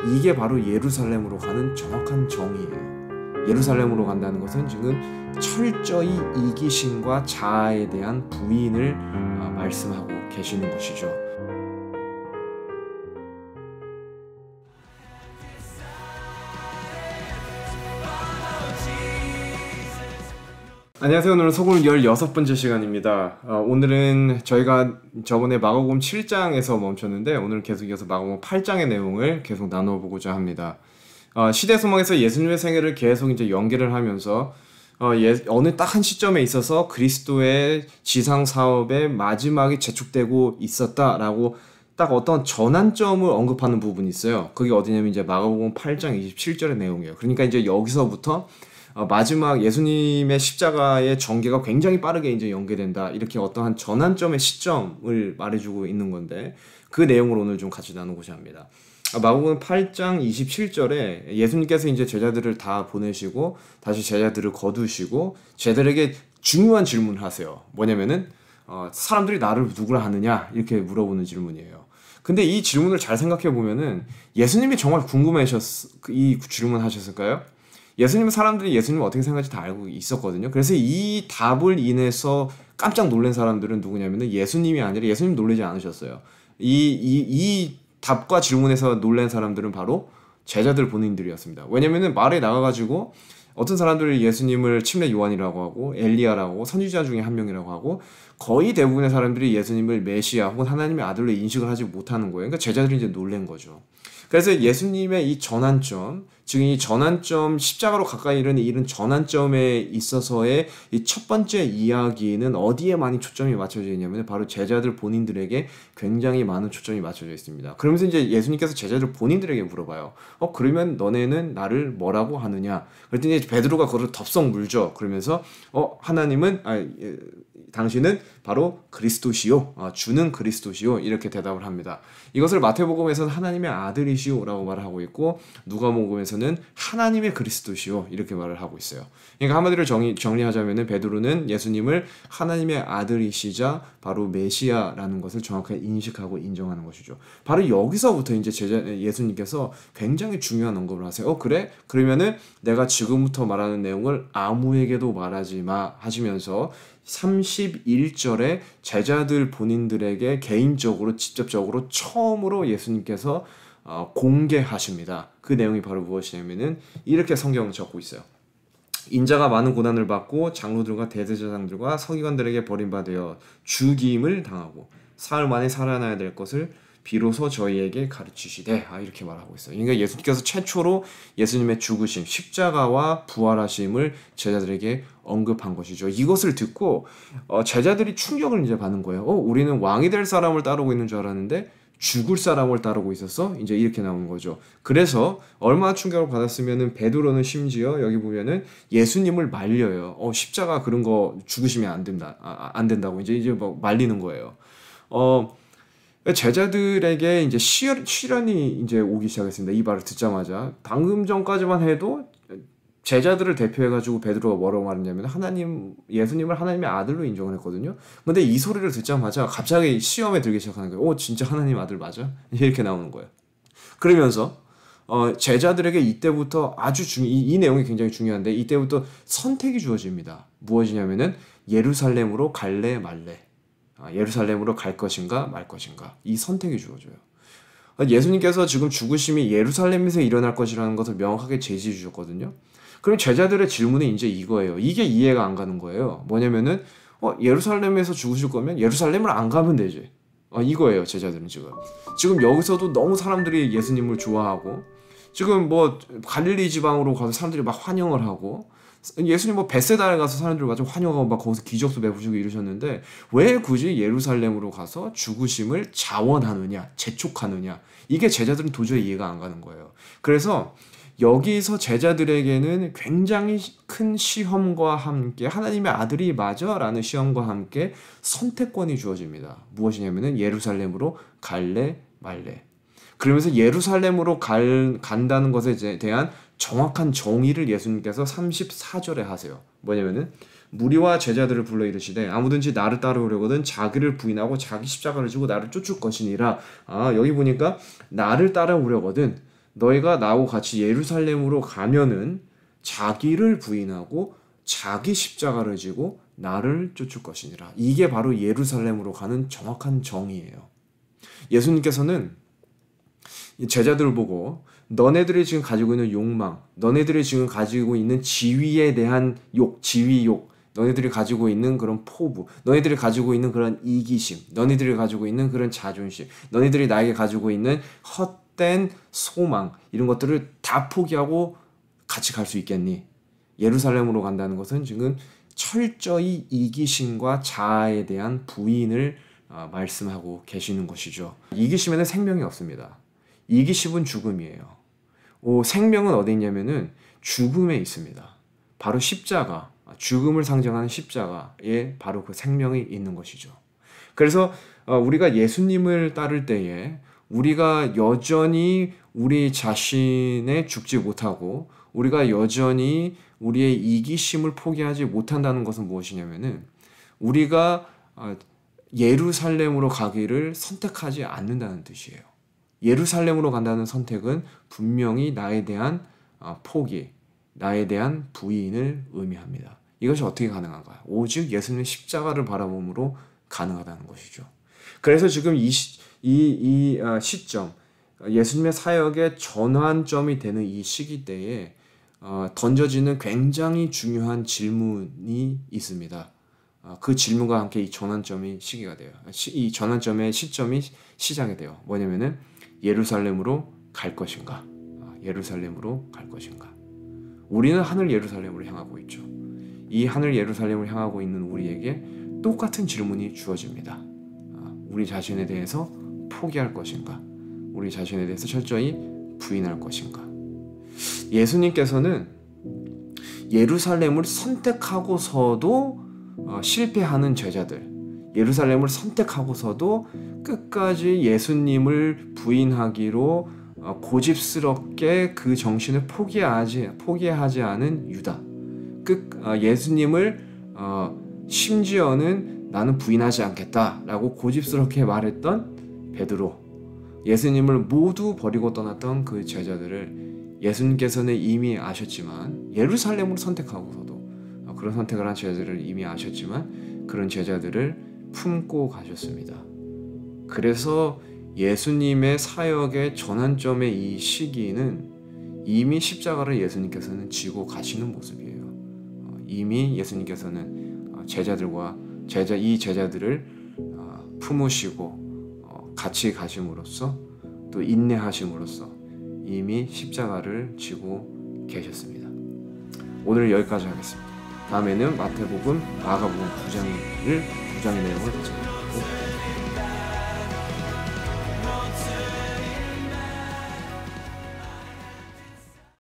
이게 바로 예루살렘으로 가는 정확한 정의예요. 예루살렘으로 간다는 것은 지금 철저히 이기심과 자아에 대한 부인을 말씀하고 계시는 것이죠. 안녕하세요. 오늘은 소금 16번째 시간입니다. 오늘은 저희가 저번에 마가복음 7장에서 멈췄는데 오늘 계속 이어서 마가복음 8장의 내용을 계속 나눠보고자 합니다. 시대소망에서 예수님의 생애를 계속 이제 연계를 하면서 어느 딱 한 시점에 있어서 그리스도의 지상 사업의 마지막이 재촉되고 있었다라고 딱 어떤 전환점을 언급하는 부분이 있어요. 그게 어디냐면 이제 마가복음 8장 27절의 내용이에요. 그러니까 이제 여기서부터 마지막 예수님의 십자가의 전개가 굉장히 빠르게 이제 연계된다. 이렇게 어떠한 전환점의 시점을 말해주고 있는 건데 그 내용을 오늘 좀 같이 나누고자 합니다. 마가복음 8장 27절에 예수님께서 이제 제자들을 다 보내시고 다시 제자들을 거두시고 제자들에게 중요한 질문을 하세요. 뭐냐면은 사람들이 나를 누구라 하느냐 이렇게 물어보는 질문이에요. 근데 이 질문을 잘 생각해 보면은 예수님이 정말 이 질문 하셨을까요? 예수님은 사람들이 예수님을 어떻게 생각할지 다 알고 있었거든요. 그래서 이 답을 인해서 깜짝 놀란 사람들은 누구냐면은 예수님이 아니라 예수님 놀라지 않으셨어요. 이 답과 질문에서 놀란 사람들은 바로 제자들 본인들이었습니다. 왜냐면은 말에 나가가지고 어떤 사람들이 예수님을 침례 요한이라고 하고 엘리야라고 하고 선지자 중에 한 명이라고 하고 거의 대부분의 사람들이 예수님을 메시아 혹은 하나님의 아들로 인식을 하지 못하는 거예요. 그러니까 제자들이 이제 놀란 거죠. 그래서 예수님의 이 전환점, 즉 이 전환점, 십자가로 가까이 이른 전환점에 있어서의 이 첫 번째 이야기는 어디에 많이 초점이 맞춰져 있냐면 바로 제자들 본인들에게 굉장히 많은 초점이 맞춰져 있습니다. 그러면서 이제 예수님께서 제자들 본인들에게 물어봐요. 그러면 너네는 나를 뭐라고 하느냐? 그랬더니 이제 베드로가 그걸 덥석 물죠. 그러면서 당신은 바로 그리스도시요, 주는 그리스도시요 이렇게 대답을 합니다. 이것을 마태복음에서는 하나님의 아들이시오라고 말을 하고 있고 누가복음에서는 하나님의 그리스도시요 이렇게 말을 하고 있어요. 그러니까 한마디로 정리하자면은 베드로는 예수님을 하나님의 아들이시자 바로 메시아라는 것을 정확하게 인식하고 인정하는 것이죠. 바로 여기서부터 이제 예수님께서 굉장히 중요한 언급을 하세요. 그래? 그러면은 내가 지금부터 말하는 내용을 아무에게도 말하지 마 하시면서 31절에 제자들 본인들에게 개인적으로 직접적으로 처음으로 예수님께서 공개하십니다. 그 내용이 바로 무엇이냐면은 이렇게 성경을 적고 있어요. 인자가 많은 고난을 받고 장로들과 대제사장들과 서기관들에게 버림받아 죽임을 당하고 사흘 만에 살아나야 될 것을 비로소 저희에게 가르치시되 이렇게 말하고 있어요. 그러니까 예수님께서 최초로 예수님의 죽으심, 십자가와 부활하심을 제자들에게 언급한 것이죠. 이것을 듣고 제자들이 충격을 이제 받는 거예요. 우리는 왕이 될 사람을 따르고 있는 줄 알았는데 죽을 사람을 따르고 있었어? 이제 이렇게 나온 거죠. 그래서 얼마나 충격을 받았으면은 베드로는 심지어 여기 보면은 예수님을 말려요. 십자가 그런 거 죽으시면 안 된다고 이제 뭐 말리는 거예요. 제자들에게 이제 시련이 이제 오기 시작했습니다. 이 말을 듣자마자 방금 전까지만 해도 제자들을 대표해가지고 베드로가 뭐라고 말했냐면 예수님을 하나님의 아들로 인정을 했거든요. 근데 이 소리를 듣자마자 갑자기 시험에 들기 시작하는 거예요. 진짜 하나님 아들 맞아? 이렇게 나오는 거예요. 그러면서 제자들에게 이때부터 이 내용이 굉장히 중요한데 이때부터 선택이 주어집니다. 무엇이냐면은 예루살렘으로 갈래 말래. 예루살렘으로 갈 것인가 말 것인가 이 선택이 주어져요. 예수님께서 지금 죽으심이 예루살렘에서 일어날 것이라는 것을 명확하게 제시해 주셨거든요. 그럼 제자들의 질문이 이제 이거예요. 이게 이해가 안 가는 거예요. 뭐냐면은 예루살렘에서 죽으실 거면 예루살렘을 안 가면 되지. 이거예요. 제자들은 지금 여기서도 너무 사람들이 예수님을 좋아하고 지금 뭐 갈릴리 지방으로 가서 사람들이 막 환영을 하고 예수님 뭐 벳세다에 가서 사람들 마저 환영하고 막 거기서 기적도 베푸시고 이러셨는데 왜 굳이 예루살렘으로 가서 죽으심을 자원하느냐, 재촉하느냐 이게 제자들은 도저히 이해가 안 가는 거예요. 그래서 여기서 제자들에게는 굉장히 큰 시험과 함께 하나님의 아들이 맞아? 라는 시험과 함께 선택권이 주어집니다. 무엇이냐면은 예루살렘으로 갈래 말래. 그러면서 예루살렘으로 간다는 것에 대한 정확한 정의를 예수님께서 34절에 하세요. 뭐냐면은 무리와 제자들을 불러 이르시되 아무든지 나를 따르려거든 자기를 부인하고 자기 십자가를 지고 나를 쫓을 것이니라. 여기 보니까 나를 따라오려거든 너희가 나하고 같이 예루살렘으로 가면은 자기를 부인하고 자기 십자가를 지고 나를 쫓을 것이니라. 이게 바로 예루살렘으로 가는 정확한 정의예요. 예수님께서는 제자들을 보고 너네들이 지금 가지고 있는 욕망, 너네들이 지금 가지고 있는 지위에 대한 욕, 지위욕, 너희들이 가지고 있는 그런 포부, 너희들이 가지고 있는 그런 이기심, 너희들이 가지고 있는 그런 자존심, 너희들이 나에게 가지고 있는 헛된 소망, 이런 것들을 다 포기하고 같이 갈 수 있겠니? 예루살렘으로 간다는 것은 지금 철저히 이기심과 자아에 대한 부인을 말씀하고 계시는 것이죠. 이기심에는 생명이 없습니다. 이기심은 죽음이에요. 생명은 어디 있냐면은 죽음에 있습니다. 바로 십자가, 죽음을 상징하는 십자가에 바로 그 생명이 있는 것이죠. 그래서 우리가 예수님을 따를 때에 우리가 여전히 우리 자신에 죽지 못하고 우리가 여전히 우리의 이기심을 포기하지 못한다는 것은 무엇이냐면은 우리가 예루살렘으로 가기를 선택하지 않는다는 뜻이에요. 예루살렘으로 간다는 선택은 분명히 나에 대한 포기, 나에 대한 부인을 의미합니다. 이것이 어떻게 가능한가요? 오직 예수님의 십자가를 바라봄으로 가능하다는 것이죠. 그래서 지금 이 시점, 예수님의 사역의 전환점이 되는 이 시기 때에 던져지는 굉장히 중요한 질문이 있습니다. 그 질문과 함께 이 전환점이 시기가 돼요. 이 전환점의 시점이 시작이 돼요. 뭐냐면은 예루살렘으로 갈 것인가? 예루살렘으로 갈 것인가? 우리는 하늘 예루살렘으로 향하고 있죠. 이 하늘 예루살렘을 향하고 있는 우리에게 똑같은 질문이 주어집니다. 우리 자신에 대해서 포기할 것인가? 우리 자신에 대해서 철저히 부인할 것인가? 예수님께서는 예루살렘을 선택하고서도 실패하는 제자들, 예루살렘을 선택하고서도 끝까지 예수님을 부인하기로 고집스럽게 그 정신을 포기하지 않은 유다, 예수님을 심지어는 나는 부인하지 않겠다라고 고집스럽게 말했던 베드로, 예수님을 모두 버리고 떠났던 그 제자들을 예수님께서는 이미 아셨지만, 예루살렘을 선택하고서도 그런 선택을 한 제자들을 이미 아셨지만 그런 제자들을 품고 가셨습니다. 그래서 예수님의 사역의 전환점의 이 시기는 이미 십자가를 예수님께서는 지고 가시는 모습이에요. 이미 예수님께서는 이 제자들을 품으시고 같이 가심으로써 또 인내하심으로써 이미 십자가를 지고 계셨습니다. 오늘 여기까지 하겠습니다. 다음에는 마태복음, 마가복음 9장의 내용을 보겠습니다.